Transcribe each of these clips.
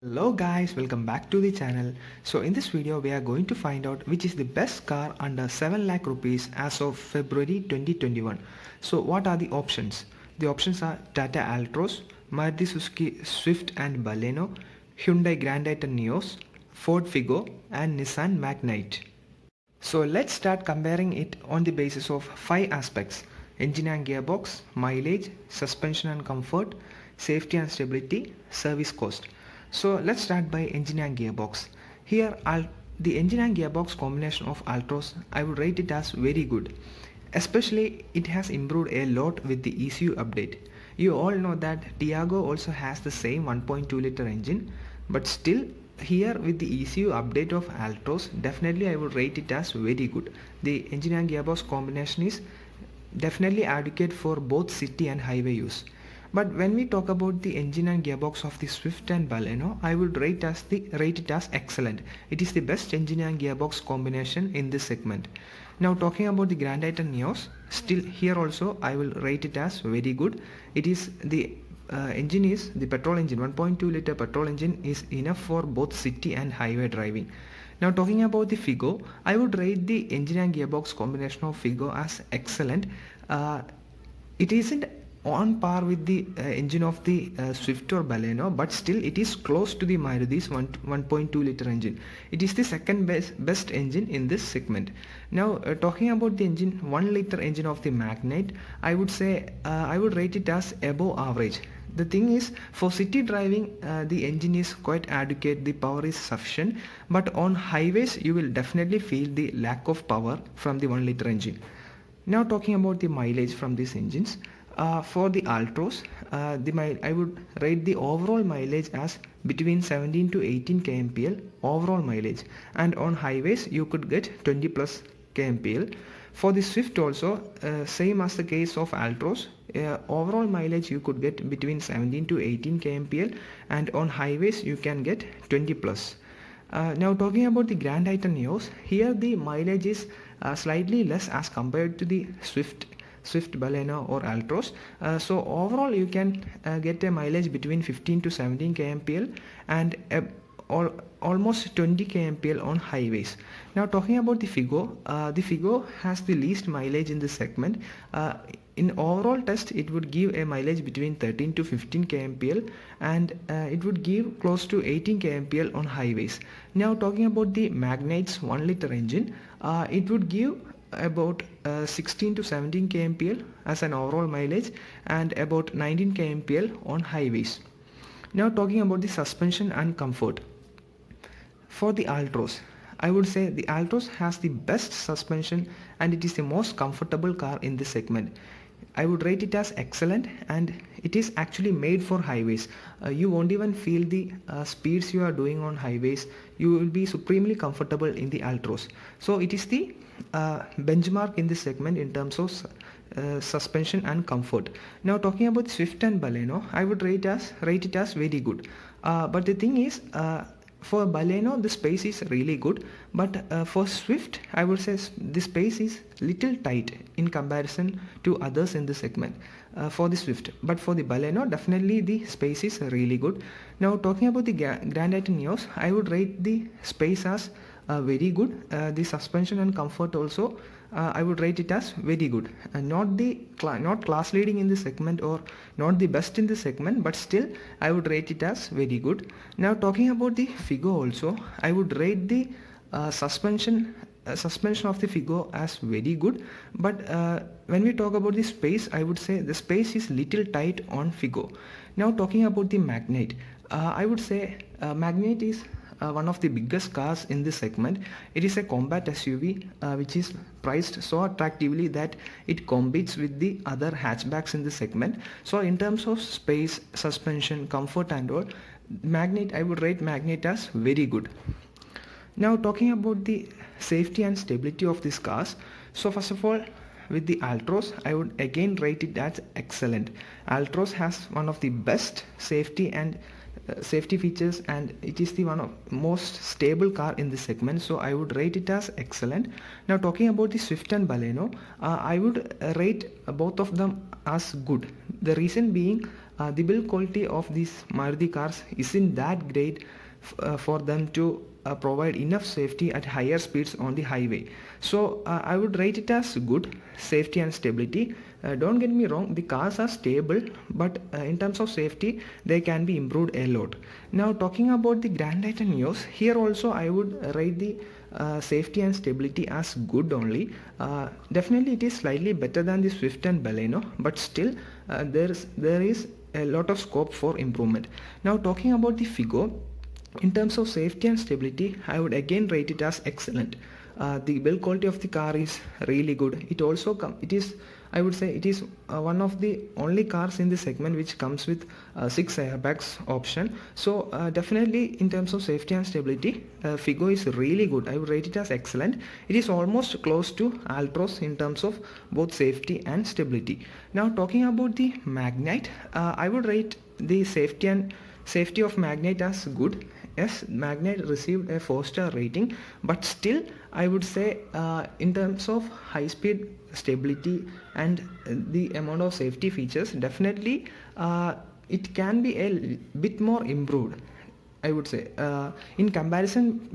Hello guys, welcome back to the channel. So in this video we are going to find out which is the best car under 7 lakh rupees as of February 2021. So what are the options? The options are Tata Altroz, Maruti Suzuki Swift and Baleno, Hyundai Grand i10 Nios, Ford Figo and Nissan Magnite. So let's start comparing it on the basis of 5 aspects: engine and gearbox, mileage, suspension and comfort, safety and stability, service cost. So let's start by engine and gearbox. Here the engine and gearbox combination of Altroz, I would rate it as very good. Especially it has improved a lot with the ECU update. You all know that Tiago also has the same 1.2 liter engine, but still here with the ECU update of Altroz, definitely I would rate it as very good. The engine and gearbox combination is definitely adequate for both city and highway use. But when we talk about the engine and gearbox of the Swift and Baleno, I would rate it as excellent. It is the best engine and gearbox combination in this segment. Now talking about the Grand i10 Nios, still here also I will rate it as very good. It is the engine is the petrol engine, 1.2 liter petrol engine is enough for both city and highway driving. Now talking about the Figo, I would rate the engine and gearbox combination of Figo as excellent. It isn't on par with the engine of the Swift or Baleno, but still it is close to the Maruti's 1.2 liter engine. It is the second best engine in this segment. Now talking about the engine, 1 liter engine of the Magnite, I would say I would rate it as above average. The thing is, for city driving the engine is quite adequate, the power is sufficient, but on highways you will definitely feel the lack of power from the 1 liter engine. Now talking about the mileage from these engines, for the Altroz, I would rate the overall mileage as between 17 to 18 kmpl overall mileage, and on highways you could get 20 plus kmpl. For the Swift also, same as the case of Altroz, overall mileage you could get between 17 to 18 kmpl, and on highways you can get 20 plus. Now talking about the Grand i10 Nios, here the mileage is slightly less as compared to the Swift, Baleno or Altroz. So overall you can get a mileage between 15 to 17 kmpl and almost 20 kmpl on highways. Now talking about the Figo has the least mileage in this segment. In overall test it would give a mileage between 13 to 15 kmpl, and it would give close to 18 kmpl on highways. Now talking about the Magnite's 1 liter engine, it would give about 16 to 17 kmpl as an overall mileage and about 19 kmpl on highways. Now talking about the suspension and comfort. For the Altroz, I would say the Altroz has the best suspension and it is the most comfortable car in this segment. I would rate it as excellent, and it is actually made for highways. You won't even feel the speeds you are doing on highways. You will be supremely comfortable in the Altroz. So it is the benchmark in this segment in terms of suspension and comfort. Now talking about Swift and Baleno, I would rate it as very good. But the thing is, for Baleno the space is really good, but for Swift I would say the space is little tight in comparison to others in the segment for the Swift, but for the Baleno definitely the space is really good. Now talking about the Grand i10 Nios, I would rate the space as very good. The suspension and comfort also I would rate it as very good, not class leading in the segment or not the best in the segment, but still I would rate it as very good. Now talking about the Figo also, I would rate the suspension of the Figo as very good, but when we talk about the space, I would say the space is little tight on Figo. Now talking about the Magnite, I would say Magnite is one of the biggest cars in this segment. It is a compact SUV which is priced so attractively that it competes with the other hatchbacks in this segment. So in terms of space, suspension, comfort and all, Magnite, I would rate Magnite as very good. Now talking about the safety and stability of these cars. So first of all, with the Altroz, I would again rate it as excellent. Altroz has one of the best safety features, and it is the one of most stable car in this segment, so I would rate it as excellent. Now talking about the Swift and Baleno, I would rate both of them as good. The reason being, the build quality of these Maruti cars isn't that great for them to provide enough safety at higher speeds on the highway. So I would rate it as good safety and stability. Don't get me wrong, the cars are stable, but in terms of safety they can be improved a lot. Now talking about the Grand Tata Nios, here also I would rate the safety and stability as good only. Definitely it is slightly better than the Swift and Baleno, but still there is a lot of scope for improvement. Now talking about the Figo, in terms of safety and stability, I would again rate it as excellent. The build quality of the car is really good. It is, I would say, it is one of the only cars in the segment which comes with 6 airbags option. So definitely in terms of safety and stability, Figo is really good. I would rate it as excellent. It is almost close to Altroz in terms of both safety and stability. Now talking about the Magnite, I would rate the safety of Magnite as good. Yes, Magnite received a 4-star rating, but still I would say in terms of high speed stability and the amount of safety features, definitely it can be a bit more improved, I would say. In comparison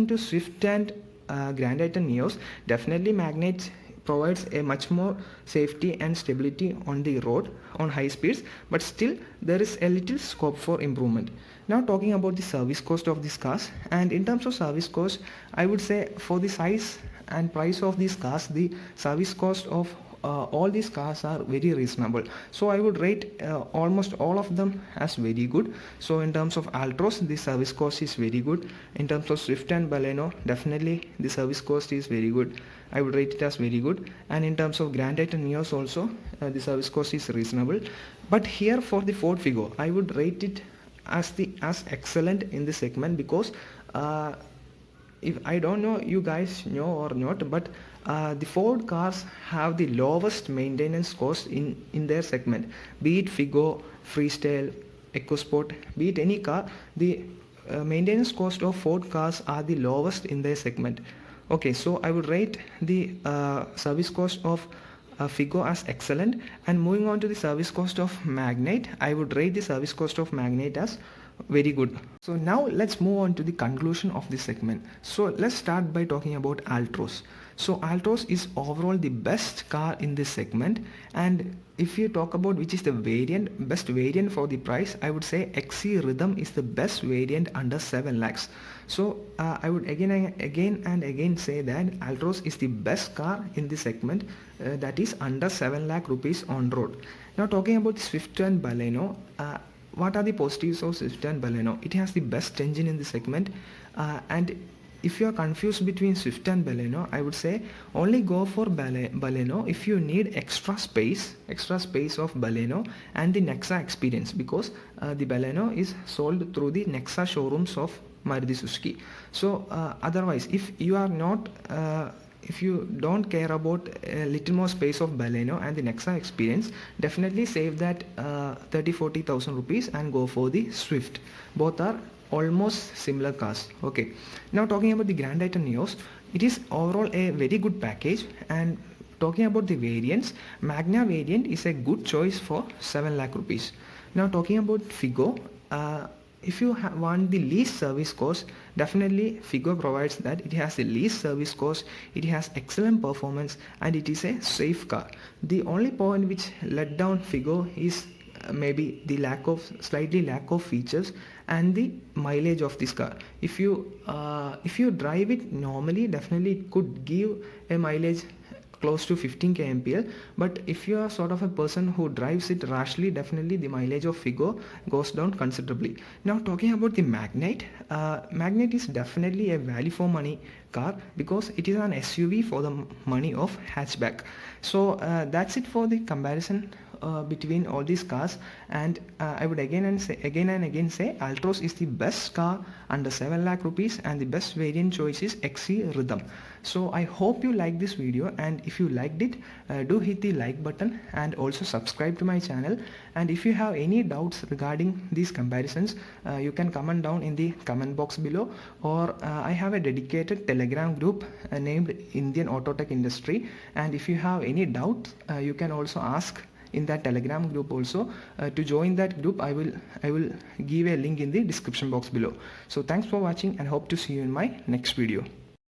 to Swift and Grand Tata Nios, definitely Magnite provides a much more safety and stability on the road on high speeds, but still there is a little scope for improvement. Now talking about the service cost of these cars, and in terms of service cost, I would say for the size and price of these cars, the service cost of all these cars are very reasonable. So I would rate almost all of them as very good. So in terms of Altroz, the service cost is very good. In terms of Swift and Baleno, definitely the service cost is very good. I would rate it as very good. And in terms of Grand Tata Nios also, the service cost is reasonable. But here for the Ford Figo, I would rate it as excellent in the segment, because if I don't know you guys know or not, but the Ford cars have the lowest maintenance cost in their segment. Be it Figo, Freestyle, EcoSport, be it any car, the maintenance cost of Ford cars are the lowest in their segment. Okay, so I would rate the service cost of Figo as excellent. And moving on to the service cost of Magnite, I would rate the service cost of Magnite as very good. So now let's move on to the conclusion of this segment. So let's start by talking about Altroz. So Altroz is overall the best car in this segment, and if you talk about which is the best variant for the price, I would say XC Rhythm is the best variant under 7 lakhs. So I would again and again say that Altroz is the best car in the segment that is under 7 lakh rupees on road. Now talking about the Swift and Baleno, what are the positives of Swift and Baleno? It has the best engine in the segment, and if you are confused between Swift and Baleno, I would say only go for Baleno if you need extra space of Baleno and the Nexa experience, because the Baleno is sold through the Nexa showrooms of Maruti Suzuki. So otherwise, if you are not if you don't care about a little more space of Baleno and the Nexa experience, definitely save that 30,000-40,000 rupees and go for the Swift. Both are almost similar cars. Okay, now talking about the Grand Tata Nios, it is overall a very good package. And talking about the variants, Magna variant is a good choice for 7 lakh rupees. Now talking about Figo, if you want the least service cost, definitely Figo provides that. It has the least service cost, it has excellent performance, and it is a safe car. The only point which let down Figo is maybe the slightly lack of features and the mileage of this car. If you drive it normally, definitely it could give a mileage close to 15 kmpl, but if you are sort of a person who drives it rashly, definitely the mileage of Figo goes down considerably. Now talking about the Magnite, Magnite is definitely a value for money car because it is an SUV for the money of hatchback. So that's it for the comparison between all these cars, and I would again and again say Altroz is the best car under 7 lakh rupees, and the best variant choice is XC Rhythm. So I hope you like this video, and if you liked it, do hit the like button and also subscribe to my channel. And if you have any doubts regarding these comparisons, you can comment down in the comment box below, or I have a dedicated Telegram group named Indian AutoTech Industry, and if you have any doubts, you can also ask in that Telegram group also. To join that group, I will give a link in the description box below. So thanks for watching and hope to see you in my next video.